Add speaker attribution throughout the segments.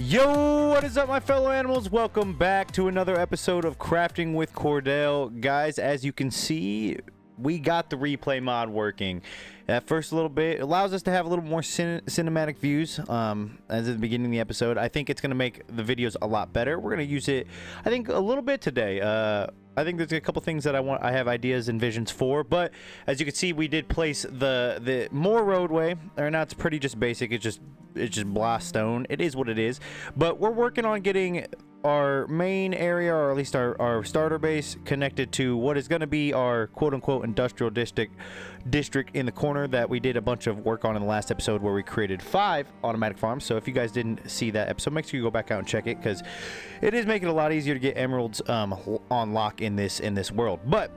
Speaker 1: Yo, what is up, my fellow animals? Welcome back to another episode of Crafting with Cordell. Guys, as you can see, we got the replay mod working. That first little bit allows us to have a little more cinematic views as at the beginning of the episode. I think it's going to make the videos a lot better. We're going to use it, I think, a little bit today. I think there's a couple things that I have ideas and visions for, but as you can see, we did place the more roadway. Or now it's pretty just basic. It's just blast stone. It is what it is. But we're working on getting our main area, or at least our starter base, connected to what is going to be our quote-unquote industrial district in the corner that we did a bunch of work on in the last episode, where we created 5 automatic farms. So if you guys didn't see that episode, make sure you go back out and check it, because it is making it a lot easier to get emeralds on lock in this world. But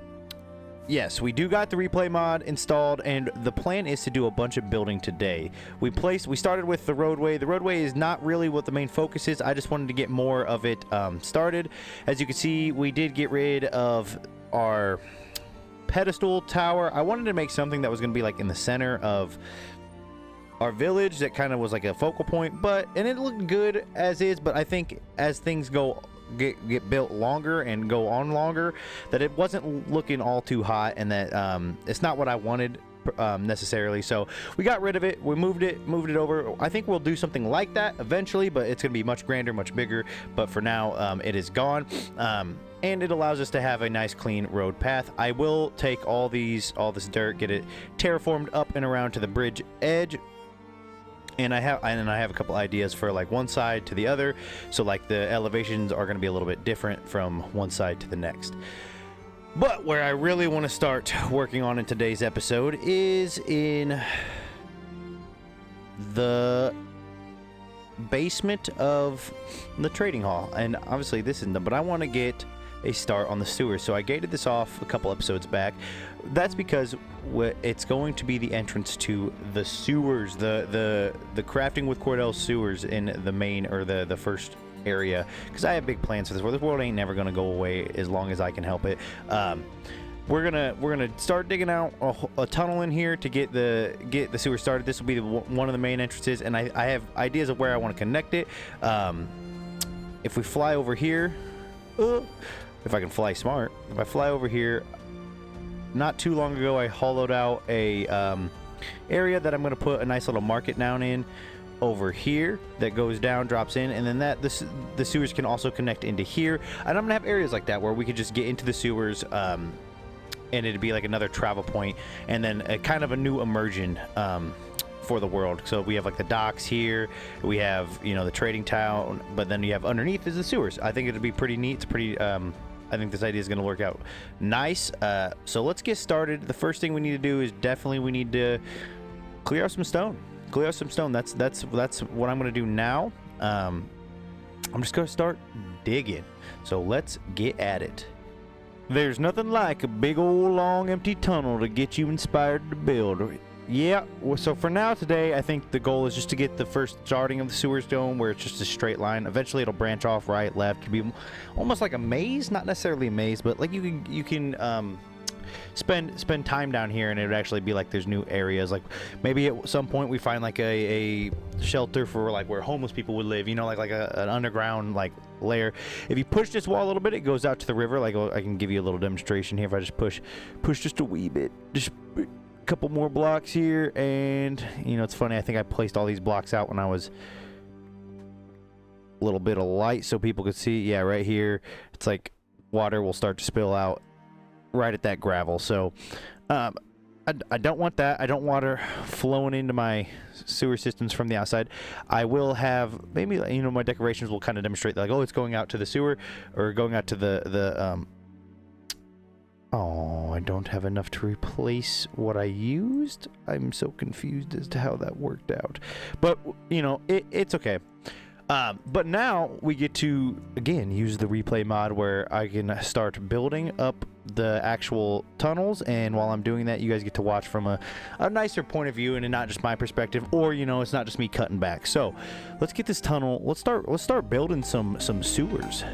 Speaker 1: yes, we do got the replay mod installed, and the plan is to do a bunch of building today. We started with the roadway. The roadway is not really what the main focus is. I just wanted to get more of it started. As you can see, we did get rid of our pedestal tower. I wanted to make something that was going to be like in the center of our village that kind of was like a focal point, and it looked good as is, but I think as things get built longer and go on longer, that it wasn't looking all too hot, and that it's not what I wanted necessarily. So we got rid of it. We moved it over. I think we'll do something like that eventually, but it's gonna be much grander, much bigger. But for now, it is gone, and it allows us to have a nice clean road path. I will take all this dirt, get it terraformed up and around to the bridge edge. And I have a couple ideas for like one side to the other, so like the elevations are going to be a little bit different from one side to the next. But where I really want to start working on in today's episode is in the basement of the trading hall. And obviously this isn't, but I want to get a start on the sewers. So I gated this off a couple episodes back. That's because it's going to be the entrance to the sewers, the Crafting with Cordell sewers in the main, or the first area, because I have big plans for this world. This world ain't never gonna go away as long as I can help it. We're gonna start digging out a tunnel in here to get the sewer started. This will be one of the main entrances, and I have ideas of where I want to connect it. If we fly over here, if I can fly smart, if I fly over here, not too long ago I hollowed out a area that I'm going to put a nice little market down in over here that goes down, drops in, and then the sewers can also connect into here. And I'm going to have areas like that where we could just get into the sewers, and it'd be like another travel point, and then a kind of a new immersion for the world. So we have like the docks here, we have, the trading town, but then you have underneath is the sewers. I think it'd be pretty neat. It's pretty I think this idea is going to work out nice. So let's get started. The first thing we need to do is definitely we need to clear out some stone. That's what I'm going to do now. I'm just going to start digging. So let's get at it. There's nothing like a big old long empty tunnel to get you inspired to build. Yeah, so for now today, I think the goal is just to get the first starting of the sewers dome, where it's just a straight line. Eventually it'll branch off right, left. It'll be almost like a maze, not necessarily a maze, but like you can spend time down here, and it would actually be like there's new areas. Like maybe at some point we find like a shelter for like where homeless people would live, like an underground like layer. If you push this wall a little bit, it goes out to the river. Like I can give you a little demonstration here. If I just push just a wee bit, just couple more blocks here, and it's funny, I think I placed all these blocks out when I was a little bit of light so people could see. Yeah, right here it's like water will start to spill out right at that gravel. So I don't want that. I don't want water flowing into my sewer systems from the outside. I will have maybe my decorations will kind of demonstrate that, like, oh, it's going out to the sewer, or going out to the oh, I don't have enough to replace what I used. I'm so confused as to how that worked out. But, it's okay. But now we get to, again, use the replay mod, where I can start building up the actual tunnels. And while I'm doing that, you guys get to watch from a nicer point of view, and not just my perspective, or, it's not just me cutting back. So let's get this tunnel. Let's start building some sewers.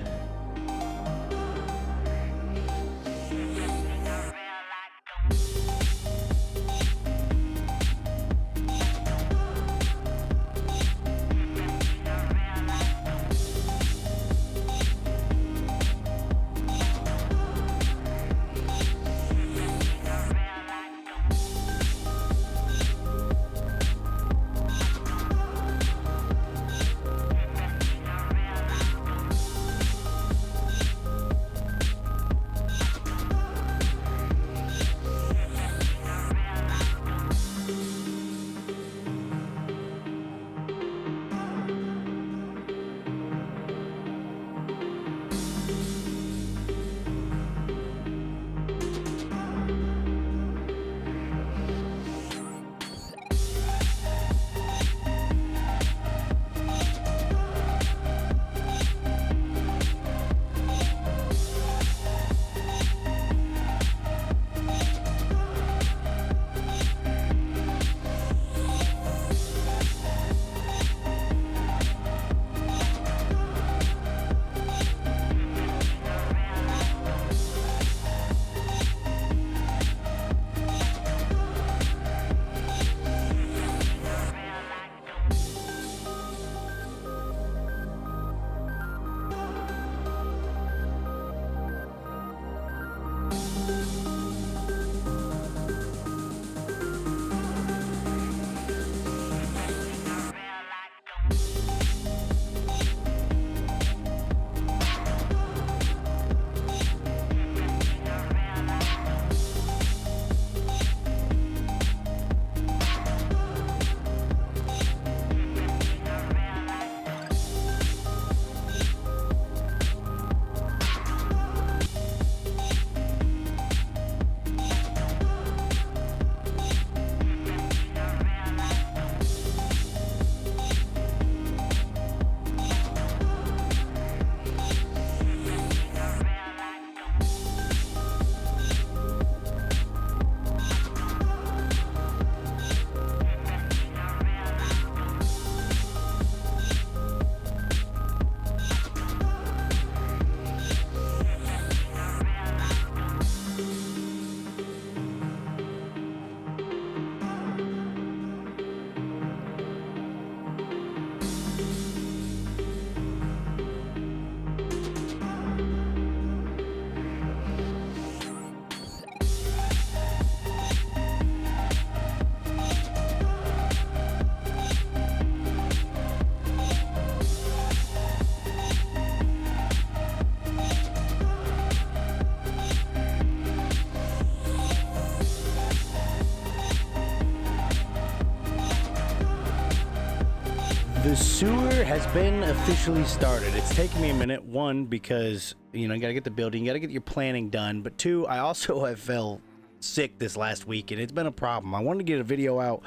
Speaker 1: The sewer has been officially started. It's taken me a minute. One, because, you know, you got to get the building, you got to get your planning done. But two, I also have fell sick this last week, and it's been a problem. I wanted to get a video out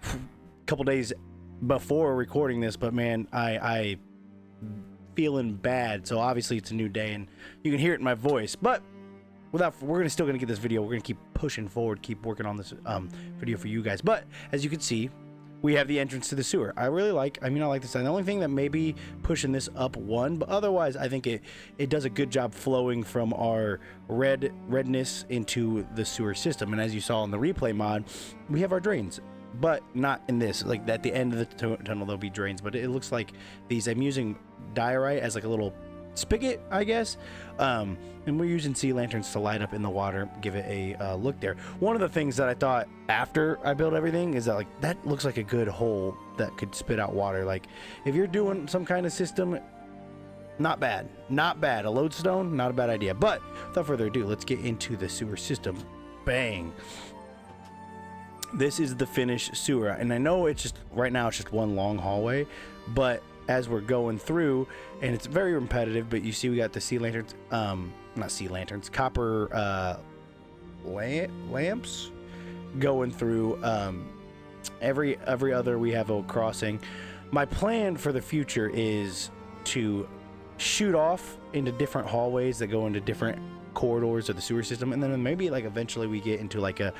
Speaker 1: a couple days before recording this, but man, I feeling bad. So obviously it's a new day, and you can hear it in my voice. But we're still gonna get this video. We're gonna keep pushing forward, keep working on this video for you guys. But as you can see, we have the entrance to the sewer. I like this. The only thing that may be pushing this up one, but otherwise I think it does a good job flowing from our redness into the sewer system. And as you saw in the replay mod, we have our drains, but not in this. Like at the end of the tunnel there'll be drains, but it looks like these, I'm using diorite as like a little spigot, I guess, and we're using sea lanterns to light up in the water, give it a look there. One of the things that I thought after I built everything is that, like, that looks like a good hole that could spit out water. Like, if you're doing some kind of system, not bad. A lodestone, not a bad idea. But without further ado, let's get into the sewer system. Bang. This is the finished sewer, and I know it's just right now it's just one long hallway, but as we're going through, and it's very repetitive, but you see we got the sea lanterns, not sea lanterns, copper lamps going through. Every other we have a crossing. My plan for the future is to shoot off into different hallways that go into different corridors of the sewer system, and then maybe like eventually we get into like a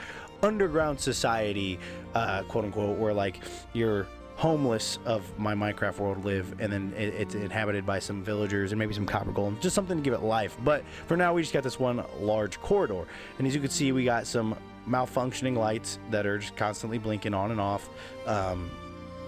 Speaker 1: underground society, quote unquote, where like you're homeless of my Minecraft world live, and then it's inhabited by some villagers and maybe some copper golems, just something to give it life. But for now we just got this one large corridor, and as you can see we got some malfunctioning lights that are just constantly blinking on and off.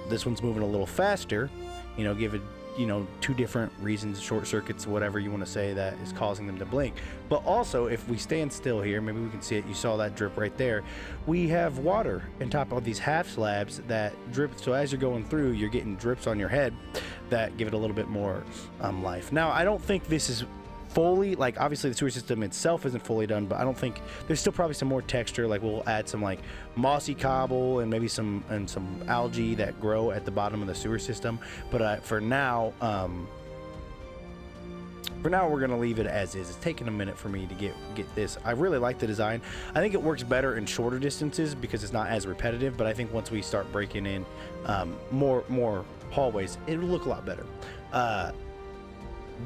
Speaker 1: This one's moving a little faster, you know, give it, you know, two different reasons, short circuits, whatever you want to say, that is causing them to blink. But also, if we stand still here, maybe we can see it. You saw that drip right there. We have water on top of these half slabs that drip. So as you're going through, you're getting drips on your head that give it a little bit more life. Now, I don't think this is fully, like, obviously the sewer system itself isn't fully done, but I don't think, there's still probably some more texture. Like, we'll add some like mossy cobble and maybe some algae that grow at the bottom of the sewer system. But for now we're gonna leave it as is. It's taking a minute for me to get this. I really like the design. I think it works better in shorter distances because it's not as repetitive, but I think once we start breaking in more hallways, it'll look a lot better.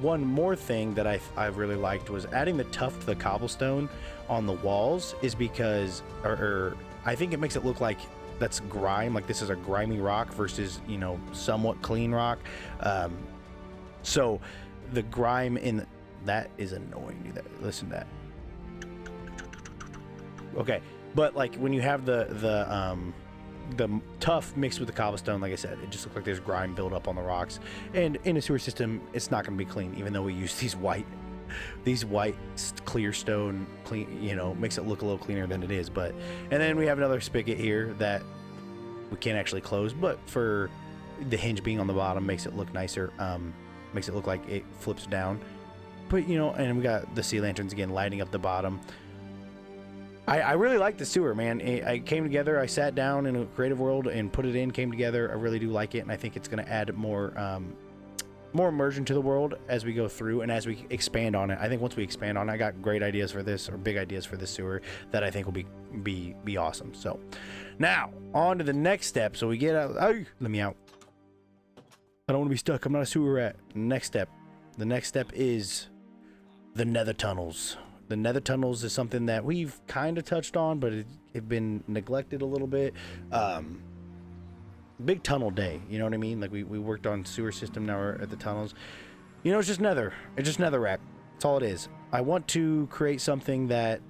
Speaker 1: One more thing that I really liked was adding the tuft to the cobblestone on the walls, is because or I think it makes it look like that's grime, like this is a grimy rock versus, you know, somewhat clean rock. So the grime in that is annoying. Listen to that. Okay, but like when you have the tuff mixed with the cobblestone, like I said, it just looks like there's grime built up on the rocks. And in a sewer system, it's not going to be clean, even though we use these white clear stone, clean, you know, makes it look a little cleaner than it is. But and then we have another spigot here that we can't actually close, but for the hinge being on the bottom makes it look nicer. Makes it look like it flips down. But you know, and we got the sea lanterns again lighting up the bottom. I really like the sewer, man. I came together, I sat down in a creative world and put it in, came together. I really do like it, and I think it's going to add more immersion to the world as we go through and as we expand on it. I think once we expand on it, I got great ideas for this, or big ideas for this sewer that I think will be awesome. So now on to the next step. So we get out. Oh, let me out. I don't want to be stuck. I'm not a sewer rat. Next step. The next step is the nether tunnels. The nether tunnels is something that we've kind of touched on, but it's been neglected a little bit. Big tunnel day, you know what I mean? Like we worked on sewer system, now we're at the tunnels. You know, it's just nether. It's just netherrack. That's all it is. I want to create something that,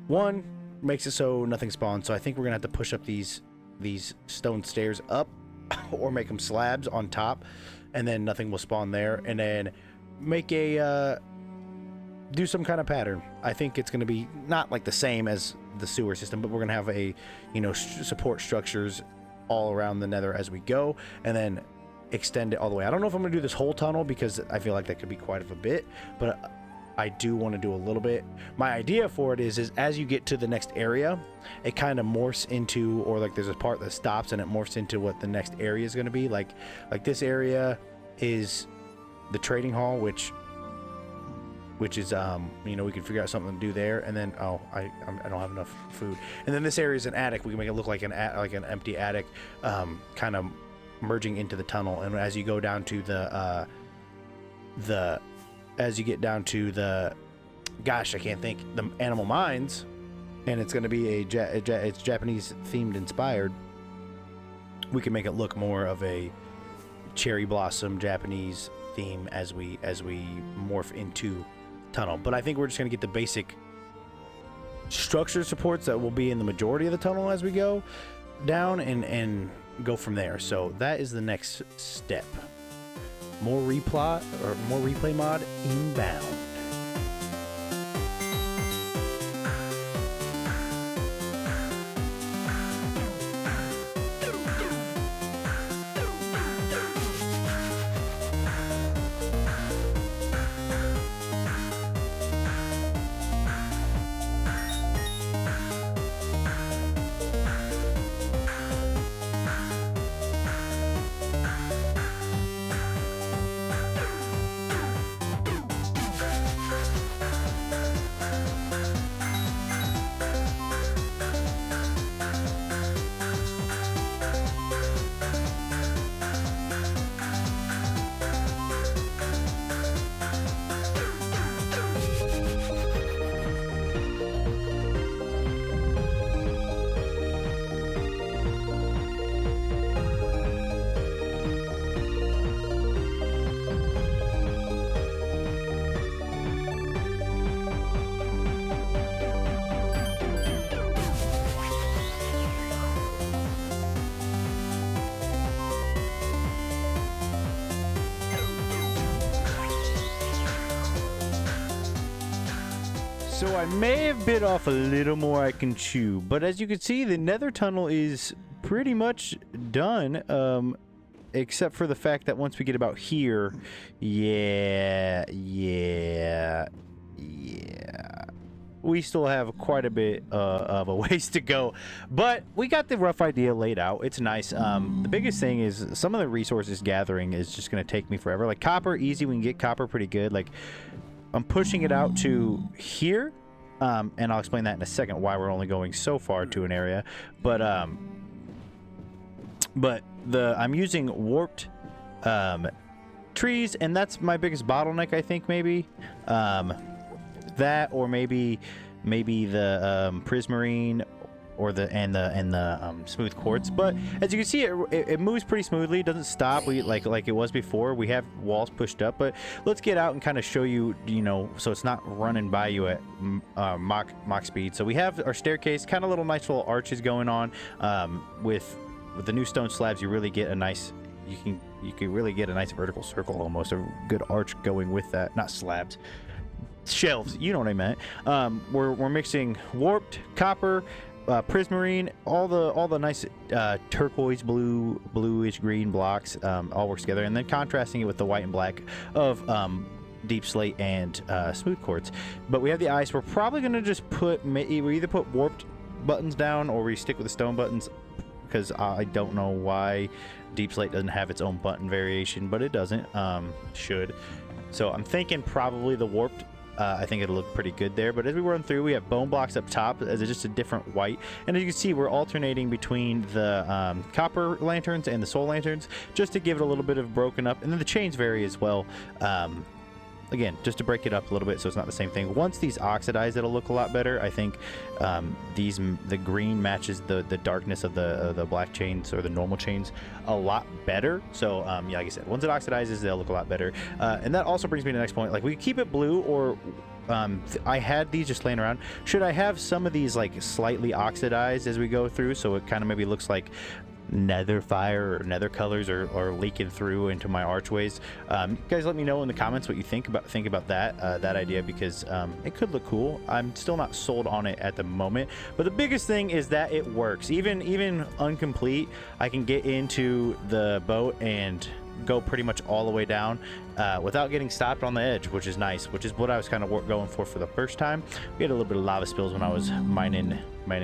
Speaker 1: one, makes it so nothing spawns. So I think we're gonna have to push up these stone stairs up, or make them slabs on top, and then nothing will spawn there. And then make a do some kind of pattern. I think it's going to be not like the same as the sewer system, but we're going to have a, you know, support structures all around the nether as we go, and then extend it all the way. I don't know if I'm going to do this whole tunnel because I feel like that could be quite of a bit, but
Speaker 2: I do want to do a little bit. My idea for it is as you get to the next area, it kind of morphs into, or like there's a part that stops and it morphs into what the next area is going to be. Like this area is the trading hall, which is you know, we can figure out something to do there. And then I don't have enough food. And then this area is an attic. We can make it look like an empty attic, kind of merging into the tunnel. And as you go down to as you get down to the, gosh, I can't think, the animal mines, and it's going to be it's Japanese themed inspired, we can make it look more of a cherry blossom Japanese theme as we morph into tunnel. But I think we're just going to get the basic structure supports that will be in the majority of the tunnel as we go down and go from there. So that is the next step. More replay mod inbound. So I may have bit off a little more I can chew, but as you can see, the nether tunnel is pretty much done, except for the fact that once we get about here, yeah, we still have quite a bit of a ways to go, but we got the rough idea laid out. It's nice. The biggest thing is some of the resources gathering is just going to take me forever. Like copper, easy. We can get copper pretty good. Like I'm pushing it out to here, and I'll explain that in a second why we're only going so far to an area. But I'm using warped trees, and that's my biggest bottleneck. I think maybe that, or maybe the prismarine, or the smooth quartz. But as you can see, it moves pretty smoothly. It doesn't stop. We like it was before. We have walls pushed up, but let's get out and kind of show you, so it's not running by you at mock speed. So we have our staircase, kind of little nice little arches going on. With the new stone slabs, you really get a nice, you can really get a nice vertical circle, almost a good arch going with that. Not slabs, shelves. You know what I meant. We're mixing warped, copper, prismarine, all the nice turquoise, bluish green blocks, all works together, and then contrasting it with the white and black of deep slate and smooth quartz. But we have the ice. We're probably gonna just we either put warped buttons down or we stick with the stone buttons, because I don't know why deep slate doesn't have its own button variation, but it doesn't. Should. So I'm thinking probably the warped. I think it'll look pretty good there. But as we run through, we have bone blocks up top as just a different white. And as you can see, we're alternating between the copper lanterns and the soul lanterns, just to give it a little bit of broken up. And then the chains vary as well. Again, just to break it up a little bit so it's not the same thing. Once these oxidize, it'll look a lot better. I think the green matches the darkness of the black chains, or the normal chains, a lot better. So yeah, like I said, once it oxidizes, they'll look a lot better. And that also brings me to the next point. Like, we keep it blue, or I had these just laying around. Should I have some of these like slightly oxidized as we go through, so it kind of maybe looks like nether fire or nether colors are leaking through into my archways? Guys, let me know in the comments what you think about that idea, because it could look cool. I'm still not sold on it at the moment, but the biggest thing is that it works. Even incomplete, I can get into the boat and go pretty much all the way down without getting stopped on the edge, which is nice, which is what I was kind of going for the first time. We had a little bit of lava spills when I was mining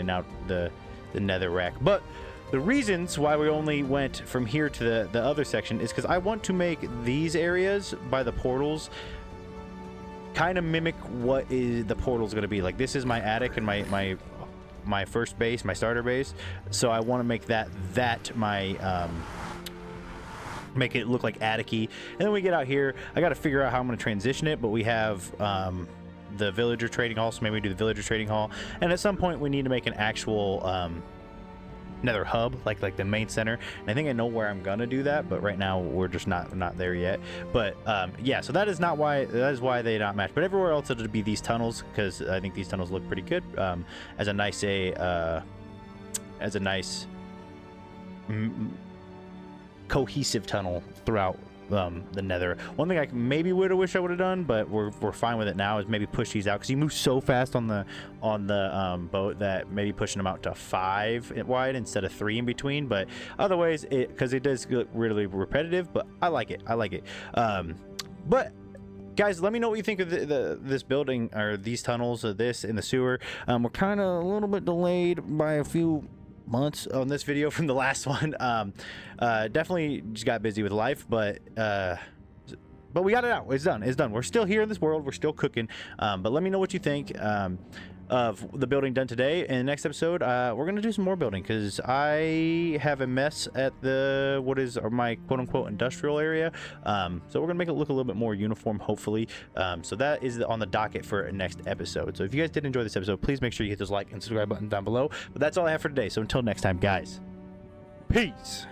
Speaker 2: out the nether rack. But the reasons why we only went from here to the other section is because I want to make these areas by the portals kind of mimic what is the portal's going to be. Like, this is my attic and my first base, my starter base. So I want to make that my make it look like attic-y. And then we get out here, I got to figure out how I'm going to transition it, but we have the villager trading hall, so maybe we do the villager trading hall. And at some point we need to make an actual nether hub, like the main center, and I think I know where I'm gonna do that, but right now we're just not there yet. But yeah, so that is why they not match. But everywhere else it'll be these tunnels, because I think these tunnels look pretty good as a nice cohesive tunnel throughout the nether. One thing I maybe wish I would have done, but we're fine with it now, is maybe push these out, because you move so fast on the boat that maybe pushing them out to 5 wide instead of 3 in between. But otherwise, because it does look really repetitive, but I like it. But guys, let me know what you think of this building, or these tunnels, or this in the sewer. We're kind of a little bit delayed by a few months on this video from the last one. Definitely just got busy with life, but we got it out. It's done. We're still here in this world. We're still cooking. But let me know what you think of the building done today. In the next episode, we're gonna do some more building, because I have a mess at what is my quote-unquote industrial area. So we're gonna make it look a little bit more uniform, hopefully. So that is on the docket for next episode. So if you guys did enjoy this episode, please make sure you hit those like and subscribe buttons down below. But that's all I have for today. So until next time, guys, peace.